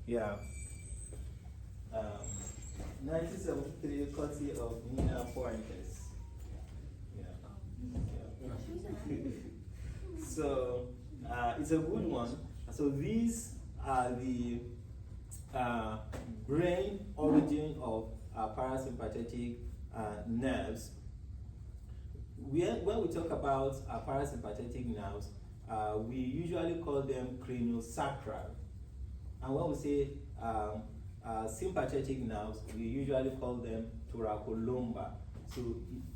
Yeah. 1973, courtesy of Nina Pointes. Yeah. So it's a good one. So these are the brain origin of parasympathetic nerves. When we talk about parasympathetic nerves, we usually call them craniosacral. And when we say sympathetic nerves, we usually call them thoracolumbar. So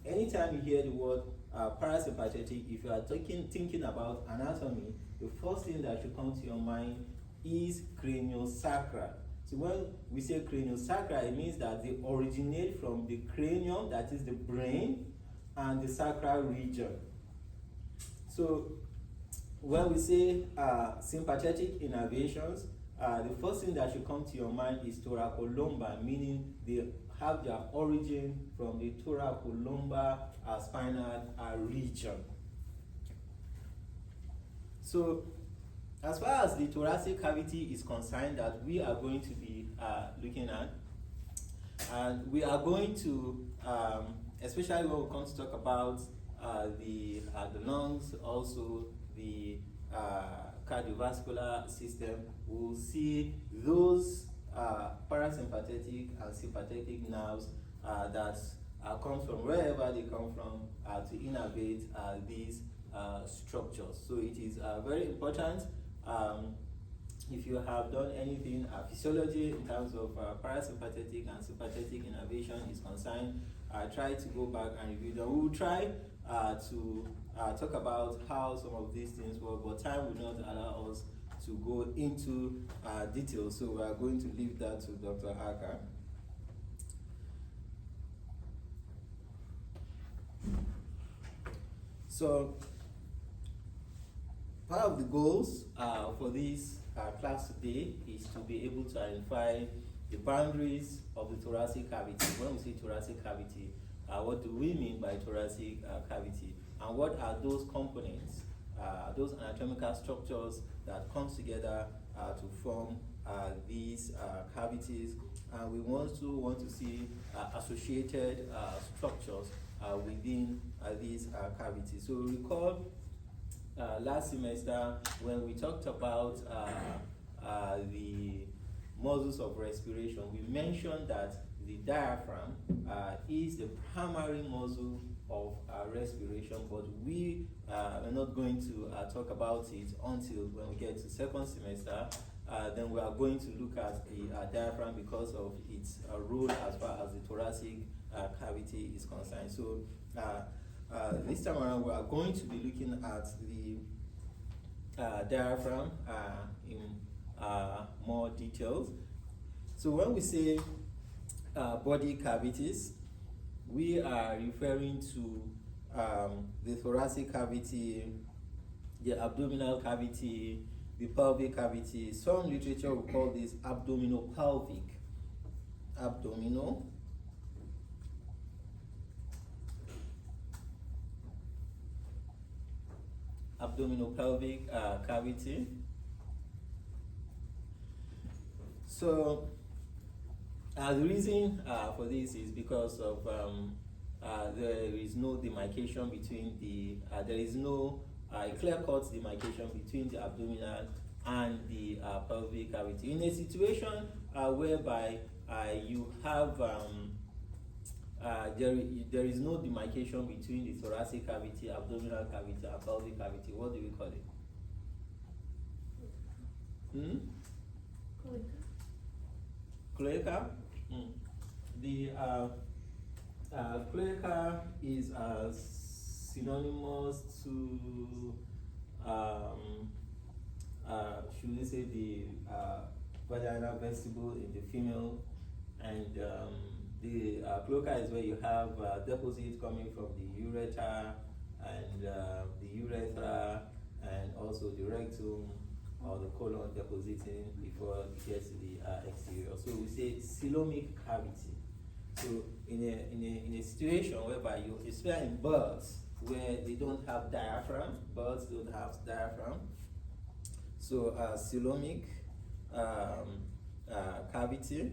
anytime you hear the word parasympathetic, if you are thinking about anatomy, the first thing that should come to your mind is craniosacral. So when we say craniosacral, it means that they originate from the cranium, that is the brain, and the sacral region. So when we say sympathetic innervations, the first thing that should come to your mind is thoracolumbar, meaning they have their origin from the thoracolumbar spinal region. So as far as the thoracic cavity is concerned, that we are going to be looking at, and we are going to, especially when we come to talk about the lungs, also the cardiovascular system, we'll see those parasympathetic and sympathetic nerves that come from wherever they come from to innervate these structures. So it is very important. If you have done anything physiology in terms of parasympathetic and sympathetic innervation is concerned, try to go back and review them. We will try to talk about how some of these things work, but time will not allow us to go into details, so we are going to leave that to Dr. Aka. So part of the goals for this class today is to be able to identify the boundaries of the thoracic cavity. When we say thoracic cavity, what do we mean by thoracic cavity? And what are those components, those anatomical structures that come together to form these cavities? And we also want to see associated structures within these cavities. So recall last semester when we talked about the muscles of respiration, we mentioned that the diaphragm is the primary muscle of respiration, but we are not going to talk about it until when we get to second semester. Then we are going to look at the diaphragm because of its role as far as the thoracic cavity is concerned. So this time around we are going to be looking at the diaphragm in more details. So when we say body cavities, we are referring to the thoracic cavity, the abdominal cavity, the pelvic cavity. Some literature will call this abdominopelvic. Abdominopelvic cavity. So the reason for this is because of there is no demarcation between the, there is no clear-cut demarcation between the abdominal and the pelvic cavity. In a situation whereby you have, there is no demarcation between the thoracic cavity, abdominal cavity, and pelvic cavity, what do we call it? Cloaca? The cloaca is synonymous to, should we say, the vaginal vestibule in the female, and the cloaca is where you have deposits coming from the ureter and the urethra, and also the rectum or the colon depositing before it gets to the exterior. So we say coelomic cavity. So in a situation whereby you, especially in birds where they don't have diaphragm, birds don't have diaphragm. So coelomic cavity.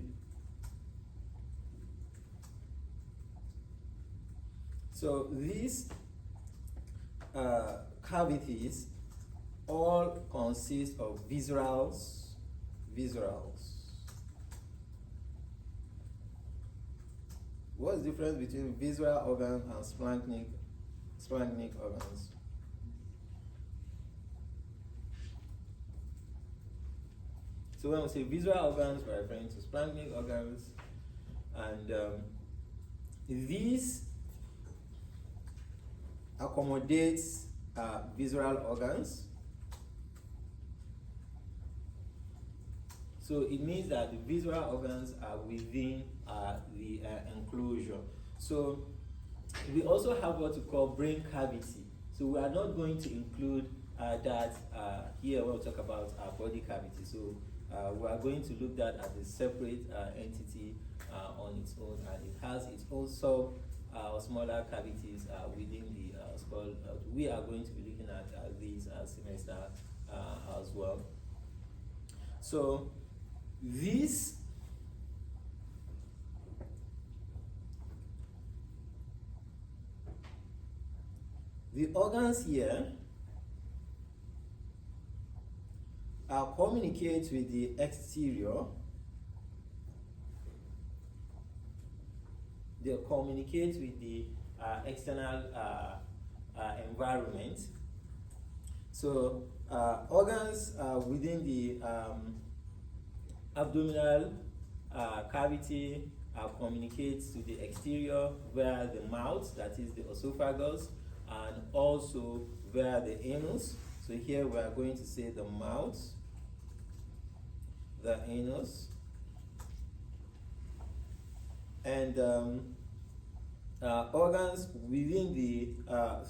So these cavities all consist of viscerals. What's the difference between visceral organs and splanchnic organs? So when we say visceral organs, we're referring to splanchnic organs, and these accommodates visceral organs. So it means that the visceral organs are within the enclosure. So we also have what we call brain cavity. So we are not going to include that here when we talk about body cavity. So we are going to look at that as a separate entity on its own, and it has its own smaller cavities within the skull. We are going to be looking at these semester as well. So the organs here communicate with the exterior. They communicate with the external environment. So organs within the abdominal cavity communicates to the exterior via the mouth, that is the esophagus, and also via the anus. So here we are going to say the mouth, the anus, and organs within the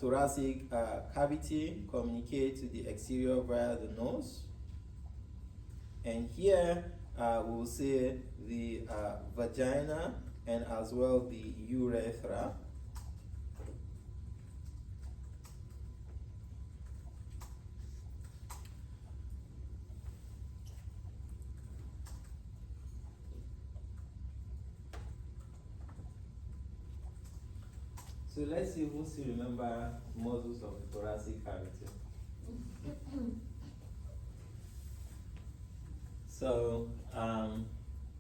thoracic cavity communicate to the exterior via the nose. And here we'll say the vagina and as well the urethra. So let's see who still remember muscles of the thoracic cavity. So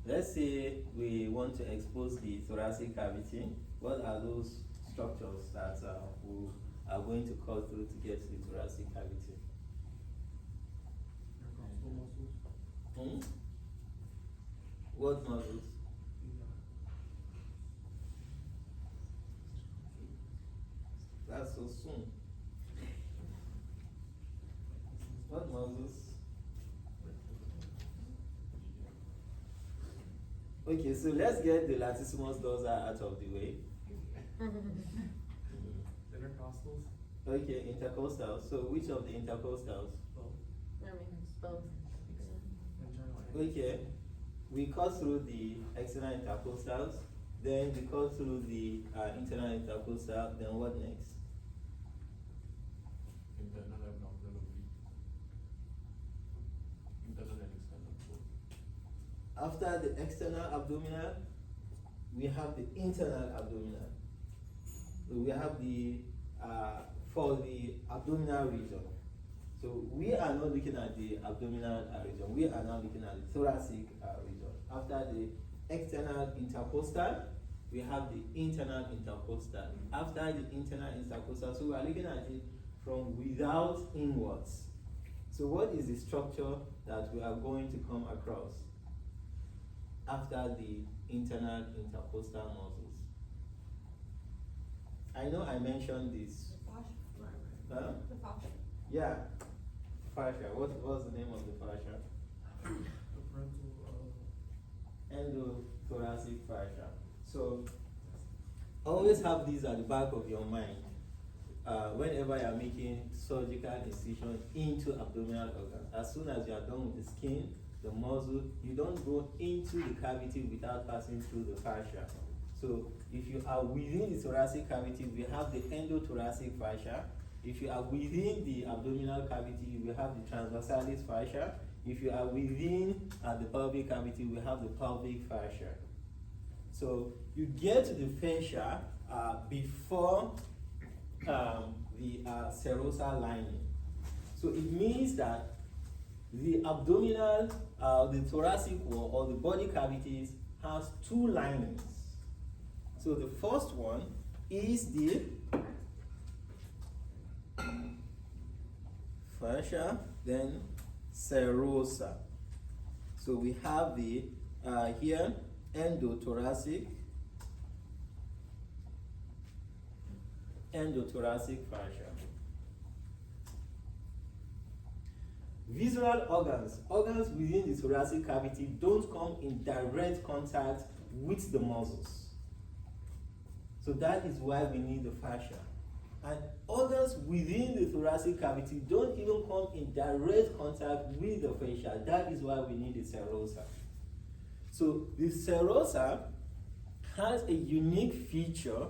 let's say we want to expose the thoracic cavity. What are those structures that we are going to cut through to get to the thoracic cavity? What muscles? That's so soon. What muscles? Okay, so let's get the latissimus dorsi out of the way. Intercostals? Okay, intercostals. So which of the intercostals? Both. Both. Internal. Okay, we cut through the external intercostals, then we cut through the internal intercostal, then what next? Internal abdominal oblique. Internal and external both. After the external abdominal, we have the internal abdominal. So we have the for the abdominal region. So we are not looking at the abdominal region. We are now looking at the thoracic region. After the external intercostal, we have the internal intercostal. After the internal intercostal, so we are looking at it from without inwards. So what is the structure that we are going to come across after the internal intercostal muscles? I know I mentioned this. Huh? The fascia. Yeah, fascia. What was the name of the fascia? The frontal, Endothoracic fascia. So always have these at the back of your mind whenever you are making surgical incision into abdominal organs. As soon as you are done with the skin, the muscle, you don't go into the cavity without passing through the fascia. So if you are within the thoracic cavity, we have the endothoracic fascia. If you are within the abdominal cavity, we have the transversalis fascia. If you are within the pelvic cavity, we have the pelvic fascia. So you get to the fascia before the serosal lining. So it means that the abdominal, the thoracic wall or the body cavities has two linings. So the first one is the fascia, then serosa. So we have the here endothoracic fascia. Visceral organs within the thoracic cavity don't come in direct contact with the muscles. So that is why we need the fascia. And organs within the thoracic cavity don't even come in direct contact with the fascia. That is why we need the serosa. So the serosa has a unique feature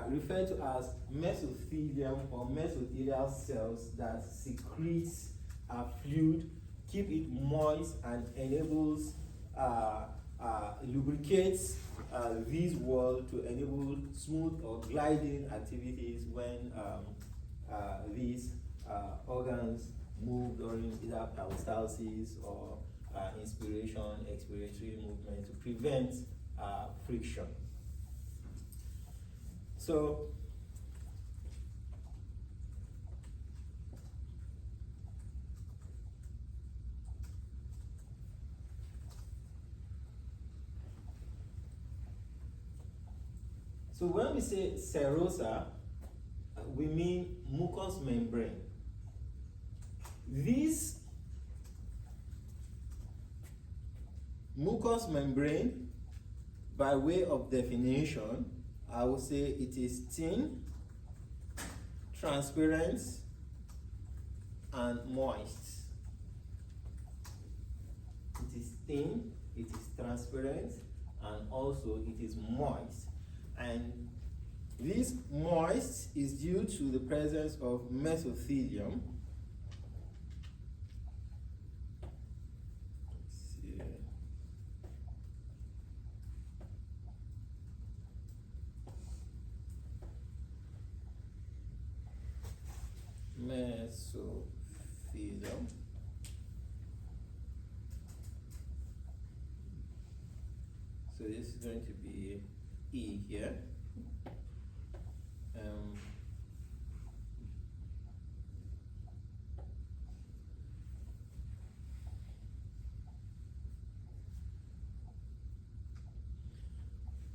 referred to as mesothelium or mesothelial cells that secretes fluid, keep it moist, and enables lubricates this wall to enable smooth or gliding activities when these organs move during either peristalsis or inspiration, expiratory movement to prevent friction. So when we say serosa, we mean mucous membrane. This mucous membrane, by way of definition, I would say it is thin, transparent, and moist. It is thin, it is transparent, and also it is moist. And this moist is due to the presence of mesothelium. Mesothelium. So this is going to be E here.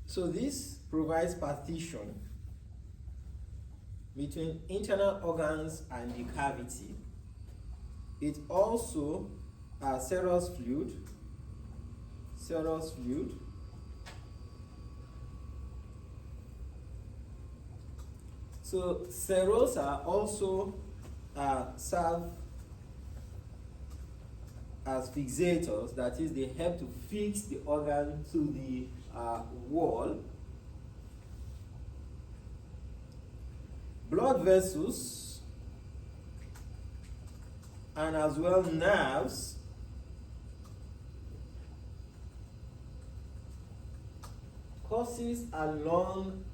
So this provides partition between internal organs and the cavity. It also serous fluid. So serosa also serve as fixators, that is, they help to fix the organ to the wall. Blood vessels and as well nerves courses along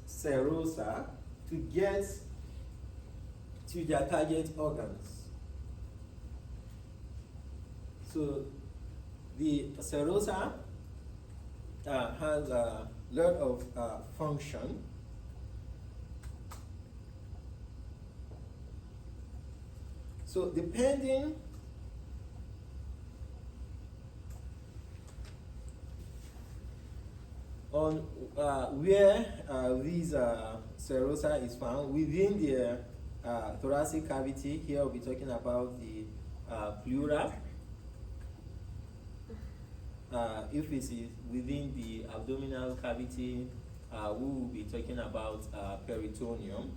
serosa to get to their target organs. So the serosa has a lot of function. So depending on where these serosa is found within the thoracic cavity, here we'll be talking about the pleura. If it is within the abdominal cavity, we will be talking about peritoneum.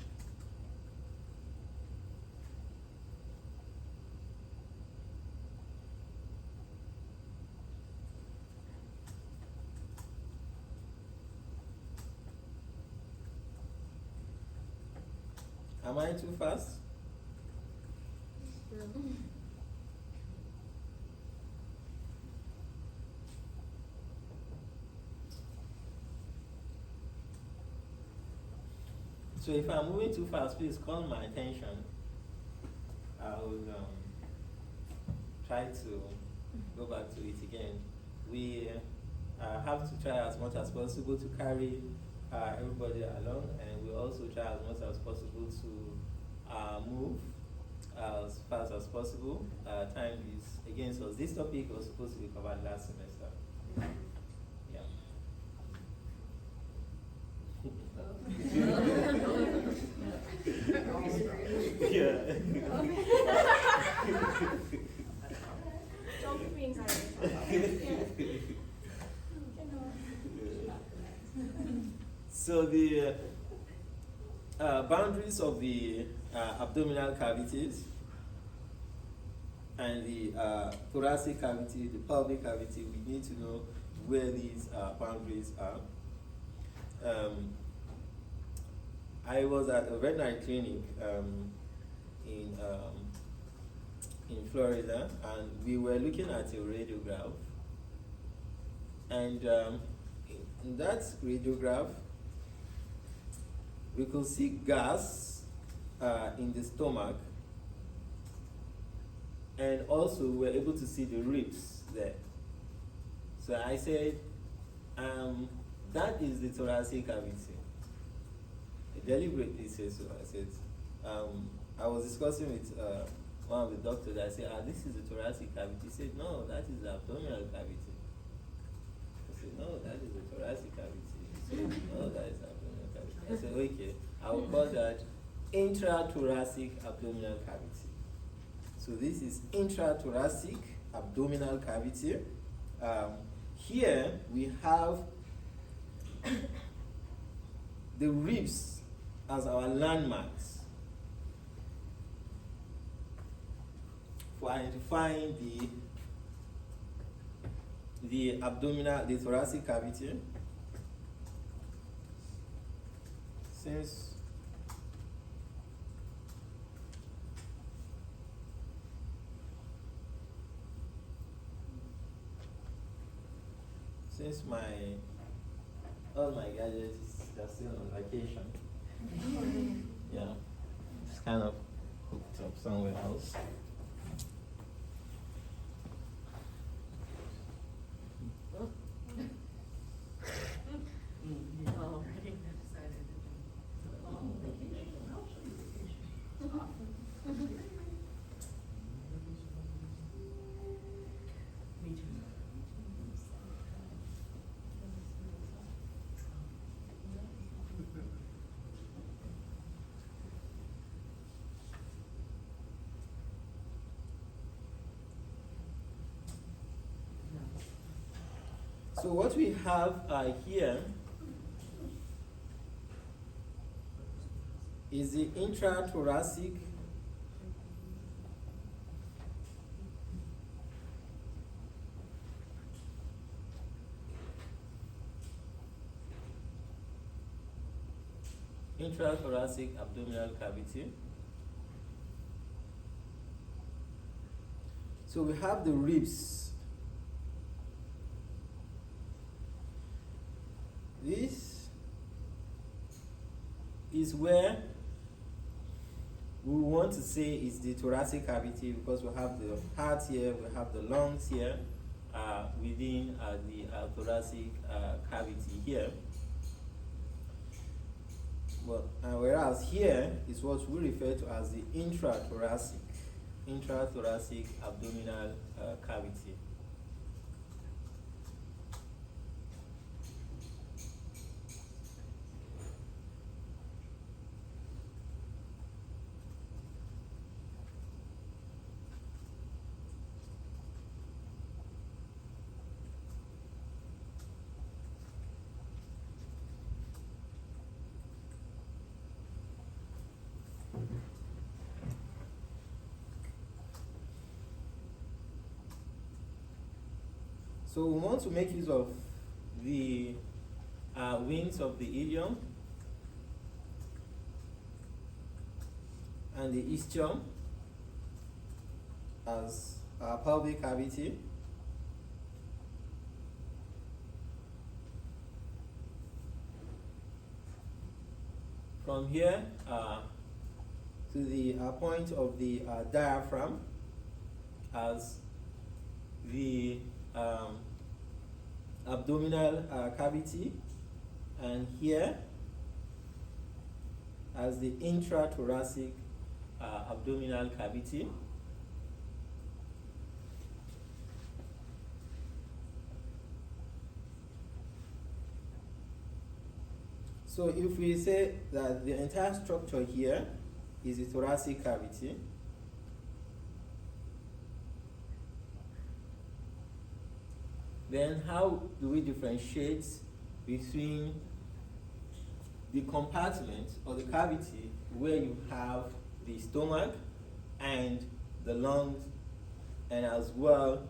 Am I too fast? So if I'm moving too fast, please call my attention. I will try to go back to it again. We have to try as much as possible to carry everybody along, and we also try as much as possible to move as fast as possible. Time is against us. This topic was supposed to be covered last semester. Yeah. Yeah. Don't be excited. So the boundaries of the abdominal cavities and the thoracic cavity, the pelvic cavity, we need to know where these boundaries are. I was at a veterinary clinic in Florida, and we were looking at a radiograph, and in that radiograph, we could see gas in the stomach, and also we were able to see the ribs there. So I said, that is the thoracic cavity. I deliberately said so. I said, I was discussing with one of the doctors. I said, this is the thoracic cavity. He said, no, that is the abdominal cavity. I said, no, that is the thoracic cavity. He said, no, that is the abdominal cavity. I said, okay, I will call that intrathoracic abdominal cavity. So this is intrathoracic abdominal cavity. Here we have the ribs as our landmarks for identifying the abdominal, the thoracic cavity. Since all my gadgets are still on vacation, yeah, it's kind of hooked up somewhere else. So what we have here is the intrathoracic abdominal cavity. So we have the ribs. This is where we want to say is the thoracic cavity, because we have the heart here, we have the lungs here, within the thoracic cavity here. But whereas here is what we refer to as the intrathoracic abdominal cavity. So we want to make use of the wings of the ilium and the ischium as our pelvic cavity. from here to the point of the diaphragm as the abdominal cavity, and here as the intrathoracic abdominal cavity. So if we say that the entire structure here is a thoracic cavity, then how do we differentiate between the compartment or the cavity where you have the stomach and the lungs, and as well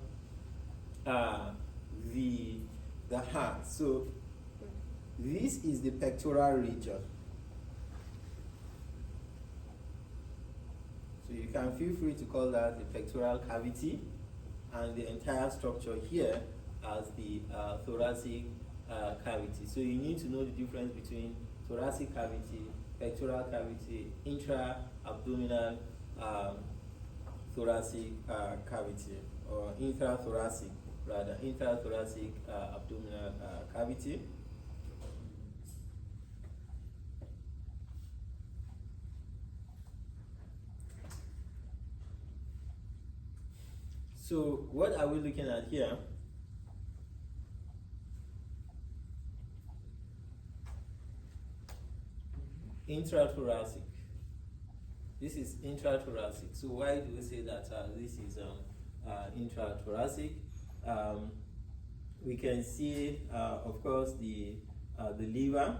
the heart? So this is the pectoral region. So you can feel free to call that the pectoral cavity, and the entire structure here as the thoracic cavity. So you need to know the difference between thoracic cavity, pectoral cavity, intra-abdominal thoracic cavity, or intrathoracic abdominal cavity. So what are we looking at here? Intrathoracic. This is intrathoracic. So why do we say that this is intrathoracic? We can see, of course, the liver.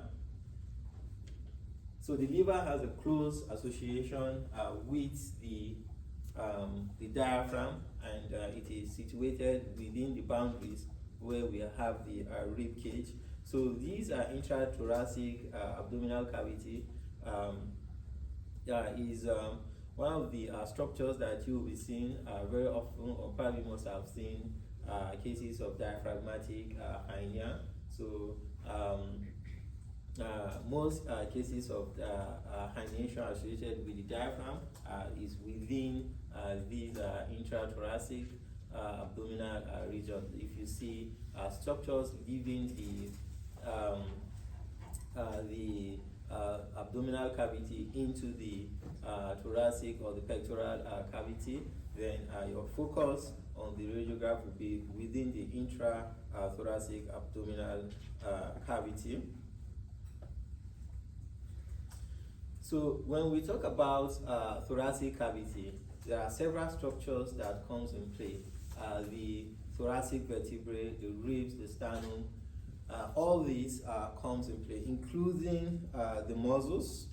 So the liver has a close association with the diaphragm, and it is situated within the boundaries where we have the rib cage. So these are intrathoracic abdominal cavity. Is one of the structures that you will be seeing very often, or probably must have seen cases of diaphragmatic hernia. So most cases of herniation associated with the diaphragm is within these intrathoracic abdominal region. If you see structures giving the abdominal cavity into the thoracic or the pectoral cavity, then your focus on the radiograph will be within the intrathoracic abdominal cavity. So when we talk about thoracic cavity, there are several structures that comes in play. The thoracic vertebrae, the ribs, the sternum, all these comes in play, including the muscles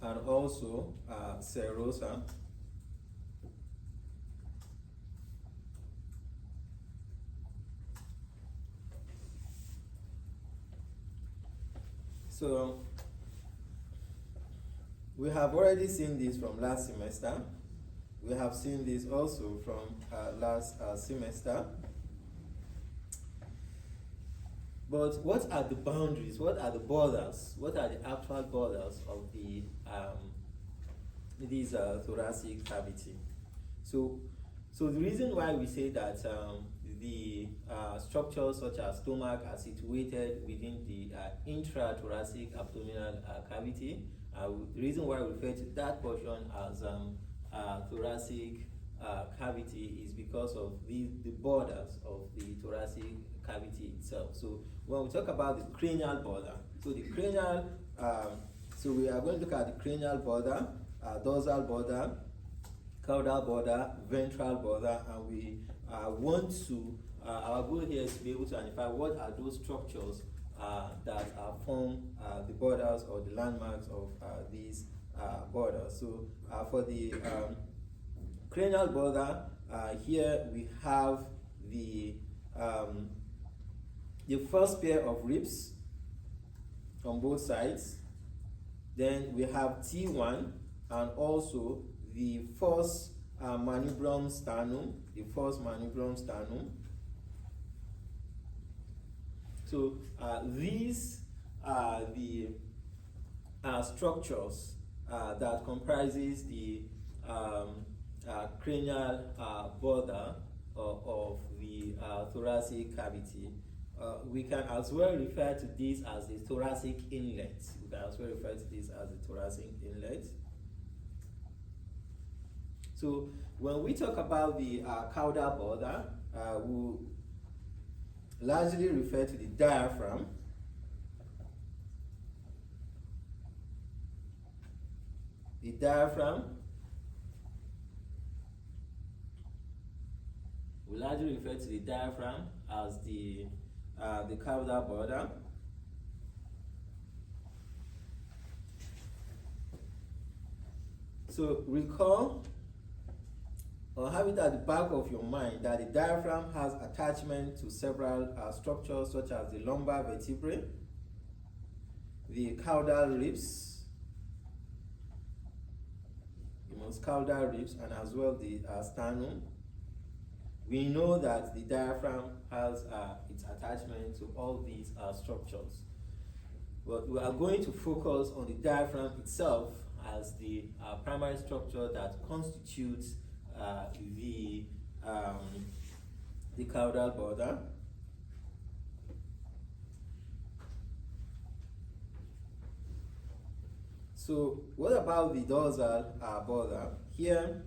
and also serosa. So we have already seen this from last semester. We have seen this also from last semester. But what are the boundaries? What are the borders? What are the actual borders of the these thoracic cavity? So the reason why we say that the structures such as stomach are situated within the intrathoracic abdominal cavity, the reason why we refer to that portion as thoracic cavity is because of the borders of the thoracic cavity itself. So when we talk about the cranial border, so the cranial, so we are going to look at the cranial border, dorsal border, caudal border, ventral border, and we want to, our goal here is to be able to identify what are those structures that form the borders or the landmarks of these borders. So for the cranial border, here we have the first pair of ribs on both sides. Then we have T1 and also the first manubrum sternum, So these the structures that comprises the cranial border of the thoracic cavity. We can as well refer to this as the thoracic inlet. We can as well refer to this as the thoracic inlet. So when we talk about the caudal border, we largely refer to the diaphragm. The diaphragm, we largely refer to the diaphragm as the caudal border. So recall or have it at the back of your mind that the diaphragm has attachment to several structures such as the lumbar vertebrae, the caudal ribs, caudal ribs, and as well the sternum. We know that the diaphragm has its attachment to all these structures. But we are going to focus on the diaphragm itself as the primary structure that constitutes the caudal border. So what about the dorsal border? Here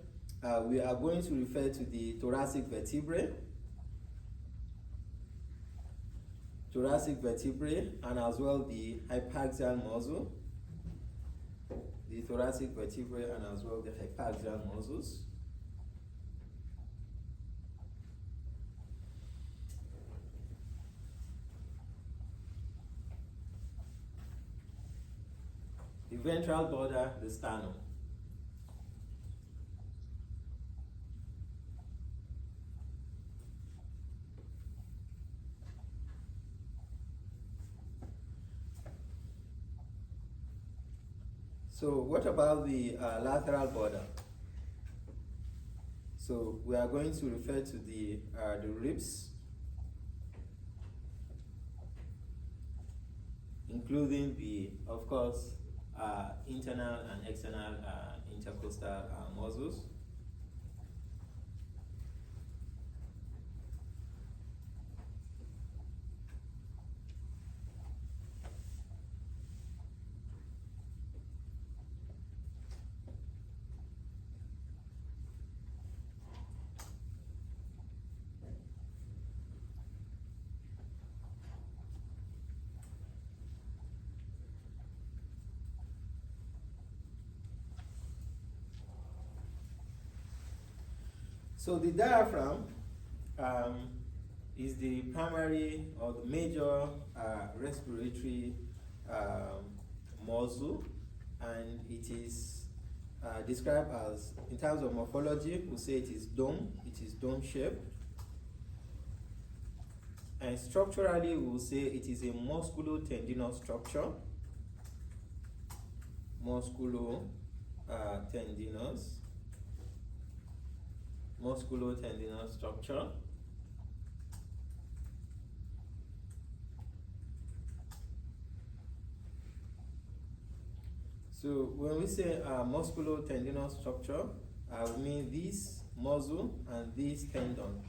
we are going to refer to the thoracic vertebrae, and as well the hypaxial muscle, the thoracic vertebrae and as well the hypaxial muscles. The ventral border, the sternum. So what about the lateral border? So we are going to refer to the ribs, including the, of course, internal and external intercostal muscles. So the diaphragm is the primary or the major respiratory muscle, and it is described as, in terms of morphology, we say it is dome shaped, and structurally we will say it is a musculo-tendinous structure, musculo-tendinous structure. So when we say musculo-tendinous structure, we mean this muscle and this tendon.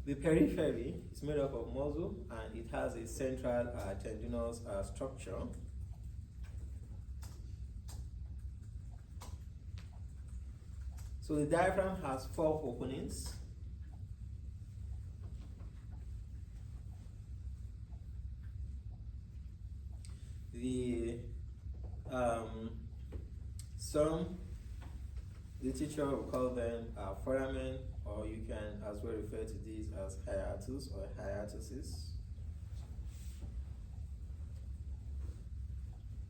The periphery is made up of muscle and it has a central tendinous structure. So the diaphragm has 4 openings. Some literature will call them foramen, or you can as well refer to these as hiatus or hiatuses.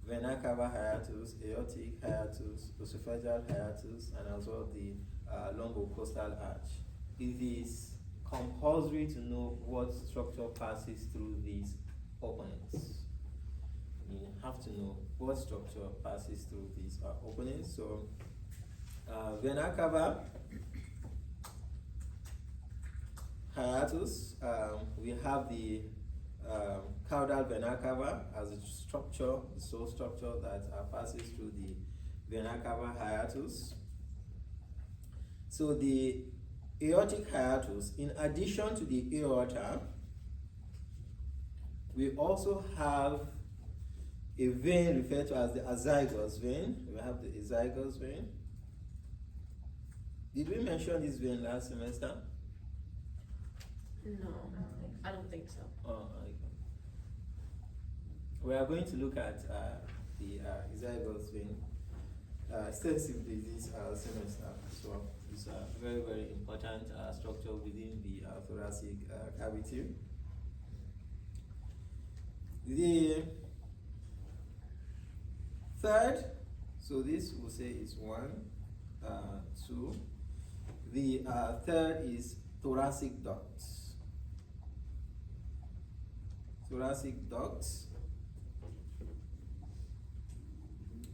Vena cava hiatus, aortic hiatus, esophageal hiatus, and as well the lumbocostal arch. It is compulsory to know what structure passes through these openings. You have to know what structure passes through these openings. So vena cava hiatus, we have the caudal vena cava as a structure, the sole structure that passes through the vena cava hiatus. So the aortic hiatus, in addition to the aorta, we also have a vein referred to as the azygos vein. We have the azygos vein. Did we mention this vein last semester? No, I don't think so. Oh, okay. We are going to look at the azygos vein extensively this semester. So it's a very, very important structure within the thoracic cavity. The third, so this we'll say is 1, 2. The third is thoracic ducts. Thoracic ducts.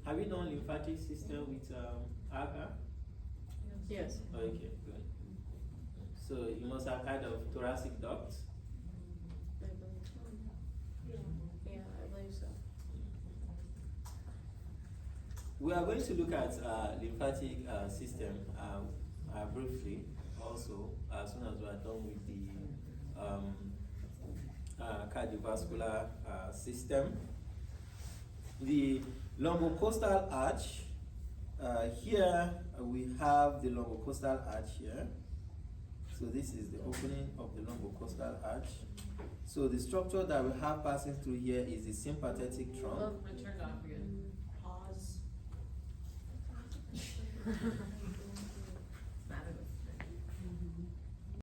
Have you done lymphatic system with ACA? Yes. Okay, good. So you must have kind of thoracic ducts. I believe so. Yeah, I believe so. We are going to look at lymphatic system briefly also as soon as we are done with the cardiovascular system. The lumbocostal arch, here we have the lumbocostal arch here. So this is the opening of the lumbocostal arch. So the structure that we have passing through here is the sympathetic trunk. Oh, I turned off again. Pause.